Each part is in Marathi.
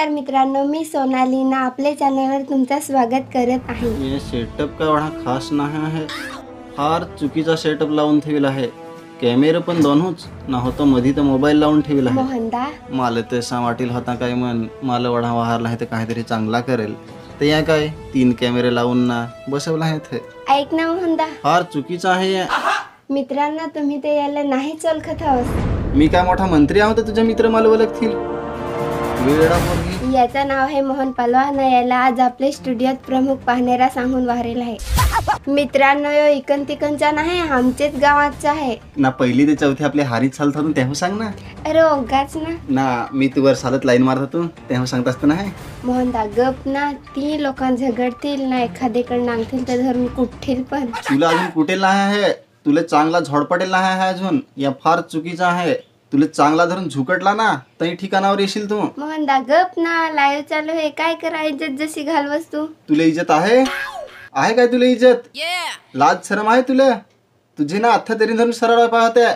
नमस्कार मित्रांनो, मी सोनाली ना आपल्या चॅनलवर तुमचं स्वागत करत आहे। ये सेटअप का एवढा खास नाही आहे, फार चुकीचा सेटअप लावून ठेवला आहे। कॅमेरा पण दोनच ना होतो, मध्ये तर मोबाईल लावून ठेवला आहे। मोहनदा मला तसा वाटेल होता काय मन मला वडा वाहरला आहे तर काहीतरी चांगला करेल, तर या काय 3 कॅमेरे लावून ना बसवला आहे ते। ऐक ना मोहनदा, फार चुकीचा आहे। मित्रांनो तुम्ही ते याला नाहीच ओळखत आहोत। मी काय मोठा मंत्री आहोत तुझे मित्र मला ओळखतील? वेडा पोरगी। याचं नाव आहे मोहन पलवान। याला आज आपल्या स्टुडिओत प्रमुख पाहणारा सांगून वारेल आहे। मित्रांनो यो इकन तिकनचा नाही, आमचेच गावाचा आहे ना। पहिली ते चौथी आपले हारीत चालतात तेव्हा सांग ना। अरे ओगाच ना मी तुवर सालत लाईन मारत होतो तेव्हा सांगत असतं नाही। मोहनदा गप ना, 3 लोकां झगडतील ना, एखाद्याकडे नांगतील तर धरून कुठतील पण। तुला अजून कुठे नाही आहे, तुला चांगला झोडपटेल नाही आहे अजून। या फार चुकीचा आहे। तुला चांगला धरून झुकटला ना तरी ठिकाणावर येशील तू। मोहनदा गप ना, लाईव्ह चालू आहे, काय करा इज्जत जशी घालवस तू। तुला इज्जत आहे काय? तुला इज्जत लाज शरम आहे तुला? तुझे ना अथ्था तरी धरून सरळ पाहते,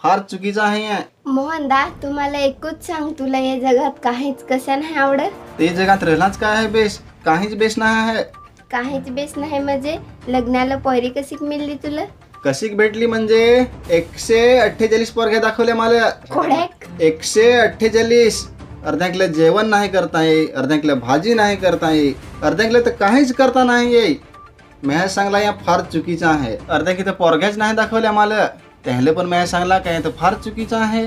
फार चुकीचा आहे। मोहनदा तुम्हाला एकच सांग, तुला या जगात काहीच कसं नाही आवडत। ते जगात राहिलाच काय आहे बेस? काहीच बेस नाही आहे। काहीच बेस नाही म्हणजे लग्नाला पोरी कशी मिळली तुला? कशी भेटली म्हणजे 148 पोरगे दाखवले मला। खोड्याक 148। अर्ध्याकले जेवण नाही करता ये, अर्ध्याकले भाजी नाही करता ये, अर्ध्याकले तर काहीच करता नाही ये। मी सांगला या फार चुकीचं आहे। अर्ध्याकी तर पोरग्याच नाही दाखवल्या मला, त्याला पण मी सांगला काय तर फार चुकीचं आहे।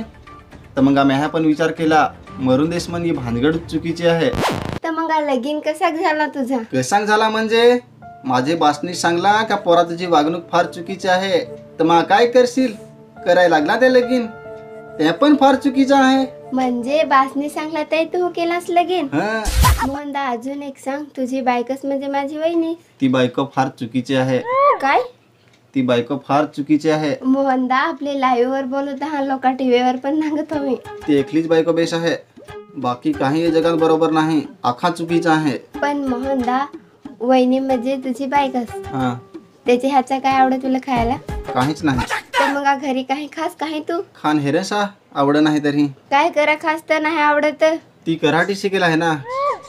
तर मग मी पण विचार केला मरून देश म्हणजे भानगड चुकीची आहे। तर मग लगीन कसा झाला तुझा? कसा झाला म्हणजे माझे बासनी सांगला का पोरा तुझी वागणूक फार चुकीची आहे, तर मग काय करशील? करायला लागला ते लगीन, ते पण फार चुकीचं आहे। म्हणजे बासनी सांगला ते तू केलास लगीन? हा। मोहनदा अजून एक सांग, तुझी बायकस म्हणजे माझी वहिनी। ती बायको फार चुकीची आहे। काय? ती बायको फार चुकीची आहे। मोहनदा आपले लाईव्ह वर बोलत हा, लोक टीव्हीवर पण सांगतो मी। ती एकलीच बायको बेस आहे, बाकी काही या जगात बरोबर नाही, आखा चुकीचा आहे। पण मोहनदा वहिनी म्हणजे तुझी बायकस, हा। त्याची हातचा काय आवडत तुला खायला? काहीच नाही। तर मग घरी काही खास काही तू खान हेरेसा आवड नाही तरी काय करा, खास तर नाही आवडत। ती कराठी शिकेल आहे ना,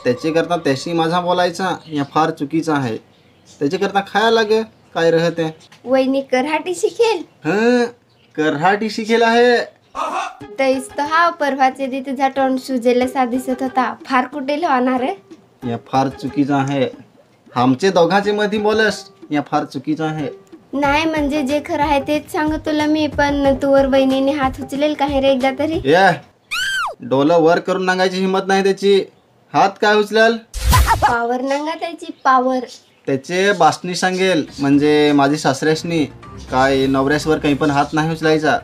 त्याचे करता त्याशी माझा बोलायचा या फार चुकीचा आहे। त्याचे करता खायला लागे काय रहते। वहिनी कराठी शिकेल? हा, कराठी शिकेल आहे। तेच तर हा परवाचे दी तुझा तोंड सुजेला सा दिसत होता, फार कुठे होणार? या फार चुकीचं आहे। आमचे दोघांचे मध्ये बोलस या फार चुकीचं आहे। नाही म्हणजे जे खरं आहे तेच सांग तुला मी, पण तुवर बहिणीने हात उचलेल काही रे एकदा तरी? ये डोलं वर करून नांगायची हिंमत नाही त्याची, हात काय उचलेल? पावर नांगा त्याची पावर। त्याचे बासनी सांगेल म्हणजे माझी सासऱ्यासनी काय नवऱ्यासवर काही पण हात नाही उचलायचा।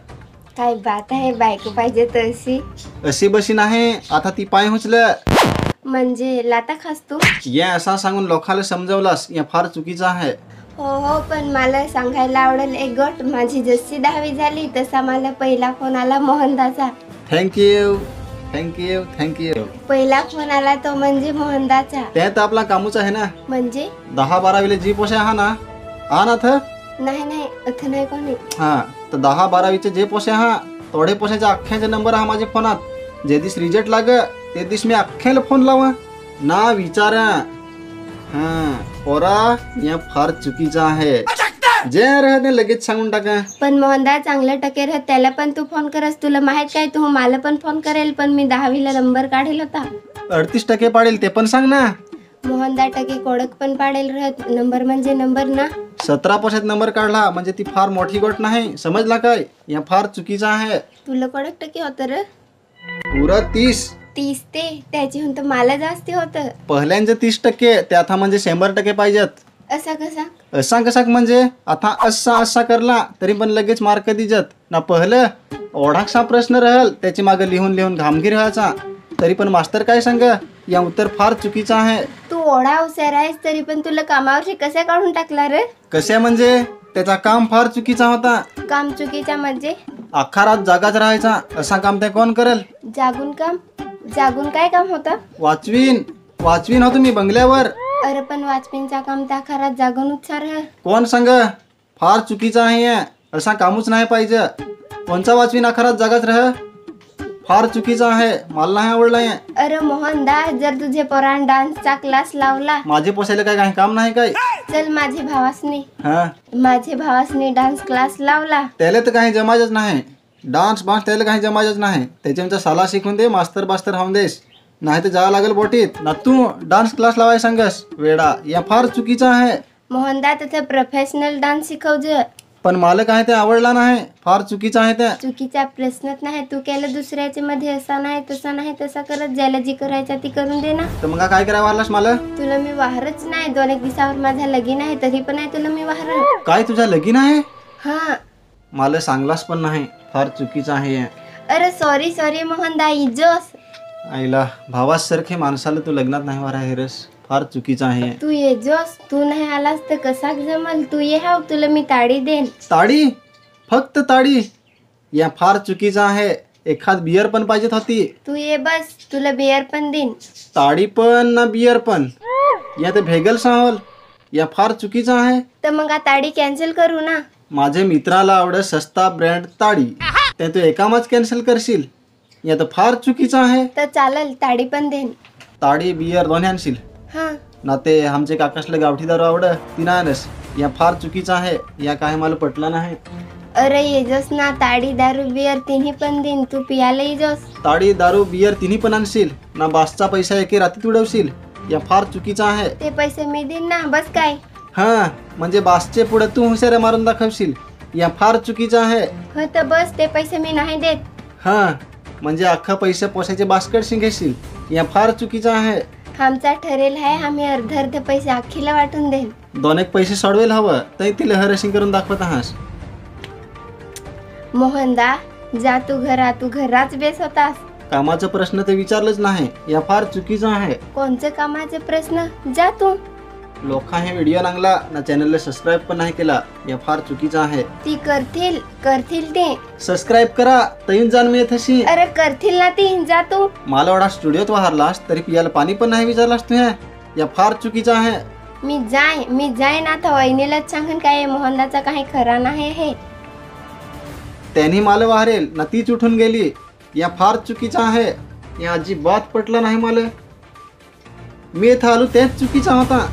काय बात आहे, बायको पाहिजे तशी अशी बशी नाही, आता ती पाय उचल म्हणजे लाता खास तू? या असा सांगून लोकांना समजवलास या फार चुकीचं आहे। हो हो, पण मला सांगायला आवडेल एक गोष्ट, माझी जशी 10वी झाली तसा मला पहिला फोन आला मोहनदाचा। Thank you thank you thank you. पहिला फोन आला तो म्हणजे मोहनदाचा। ते तर आपला कामूच आहे ना। म्हणजे 10-12वीला जी पोसे हा ना, हा ना थ नाही नाही अथ नाही कोणी। हा, तर 10-12वीचे जे पोसे हा थोडे पोसेचा अख्ख्याचे नंबर हा माझ्या फोनात। जे दिस रिजेक्ट लाग ते दिस मी अख्ख्याला फोन लावा ना विचारा। हा पोरा या फार चुकीचं आहे, जे राहते लगेच सांगून टाका। पण मोहनदा चांगलं टके राहत, त्याला पण तू फोन करस, तुला माहित काय तू मला पण फोन करेल, पण मी 10वीला नंबर काढेल होता। 38% पाडेल ते पण सांग ना। मोहनदा टके कोडक पण पाडेल राहत, नंबर म्हणजे नंबर ना। 17% नंबर काढला म्हणजे ती फार मोठी गोष्ट नाही, समजला काय? या फार चुकीचं आहे। तुला कोडक टके होत र? पुरा 30 ते त्याची तर मला जास्त होत। पहिल्यांचे 30%, ते आता म्हणजे 100% पाहिजेत। असा कसा? असा कसा म्हणजे आता असा करला तरी पण लगेच मार्क दिजत ना। पहिलं ओढाकसा प्रश्न राहल, त्याची मागे लिहून लिहून घामगीर व्हायचा, तरी पण मास्तर काय सांग या उत्तर फार चुकीचं आहे। तू ओढा हुशार आहेस तरी पण तुला कामावरची कसे काढून टाकला रे? कसे म्हणजे त्याचा काम फार चुकीचा होता। काम चुकीचा म्हणजे? अख्खा रात जागाच राहायचा, असा काम ते कोण करेल? जागून काम? जागून काय काम होतं? वाचवीन होतो मी बंगल्यावर। अरे पण वाचपींचा काम त्या खरात जागूनच सार कोण सांग? फार चुकीचा आहे, असा कामच नाही पाहिजे। कोणचा वाचवीन अखरात जागाच राह? फार चुकीचं आहे, मला नाही आवडला हे. अरे मोहनदास, जर तुझे पोरान डान्सचा क्लास लावला, माझे पोसायला काय काही काम नाही काय? चल माझे हा माझे भावासनी डान्स क्लास लावला, त्याला तर काही जमायच नाही. डान्स बान्स त्याला काही जमायच नाही. त्याच्यामध्ये साला शिकून दे, मास्तर बास्तर होऊन देस, नाही तर जावं लागेल बोटीत ना. तू डान्स क्लास लावाय सांगस वेडा, या फार चुकीचं आहे. मोहनदास तिथे प्रोफेशनल डान्स शिकवज. पण मला काय ते आवडला नाही, फार चुकीचं आहे ते. चुकीचा प्रश्नच नाही. तू केलं दुसऱ्याच्या मध्ये असा नाही तसा करत, ज्याला जी करायचा ती करून दे ना. तर मग काय करायला वारलास मला? तुला मी वाहरच नाही. 2-1 दिवसावर माझा लगीन आहे, तरी पण आहे तुला मी वाहर. काय तुझा लगीन आहे? हा. मला सांगलास पण नाही, फार चुकीचं आहे हे. अरे सॉरी मोहनदास, इजोस. आईला भावासारखे माणसाला तू लग्नात नाही वारा हेरस, फार चुकीचं आहे. तू ये जोस. तू नाही आलास तर कसा जमल. तू ये हाव, तुला मी ताडी देन. ताडी? फक्त ताडी? या फार चुकीचं आहे. एखाद बियर पण पाहिजेत होती. तू ये बस, तुला बियर पण देईन. ताडी पण ना बियर पण, या तर भेगल सांगल. या फार चुकीचं आहे. तर मग आ ताडी कॅन्सल करू ना. माझ्या मित्राला आवडत सस्ता ब्रँड ताडी, ते तू एकामच कॅन्सल करशील. या तर फार चुकीचं आहे. तर चालेल, ताडी पण देन. ताडी बियर दोन्ही आणशील हा. ना. ते आमचे काकासला गावठी दारू आवडत, ती नाही आणस. या फार चुकीचं आहे. या काय मला पटलं नाही. अरे येजोस ना, ताडी दारू बियर तिन्ही पण देईन. तू पियाला येजोस. ताडी दारू बियर तिन्ही पण आणशील ना. बासचा पैसा एके रात्रीत उडवशील. या फार चुकीचं आहे. ते पैसे मी देईन ना, बस काय. हा, म्हणजे बासचे पुढे तू हुशाऱ्या मारून दाखवशील. या फार चुकीचं आहे. हो तर बस, ते पैसे मी नाही देत. हा, म्हणजे अख्खा पैसे पोसायचे बास्कट शिंगेशील. या फार चुकीचं आहे. आमचा ठरेल आहे, आम्ही अर्धे पैसे अख्खीला वाटून देईन. 2-1 पैसे सोडवेल हवं, तर तिला हरशिंग करून दाखवत आहास. मोहनदा, जा तू घराच बेस होतास. कामाचा प्रश्न तर विचारलंच नाही. या फार चुकीचं आहे. कोणचे कामाचे प्रश्न? जा तू. लोक हे व्हिडिओ लागला ना, चॅनलला सबस्क्राईब पण नाही केला. या फार चुकीचं आहे. ती करतील ते. सबस्क्राईब करा, तैन जाण मिळत अशी. अरे करतील ना ती. जा तू. मला एवढा स्टुडिओत वाहरलास तरी पियाला पाणी पण नाही विचारलास तू. या फार चुकीचं आहे. मी जाय ना, तर वहिनीलाच सांगेन काय मोहनदाचा काही खरा नाही हे. त्यांनी मला वाहरेल ना, तीच उठून गेली. या फार चुकीचं आहे. या अजिबात पटलं नाही मला. मी इथं आलो तेच चुकीचा होता.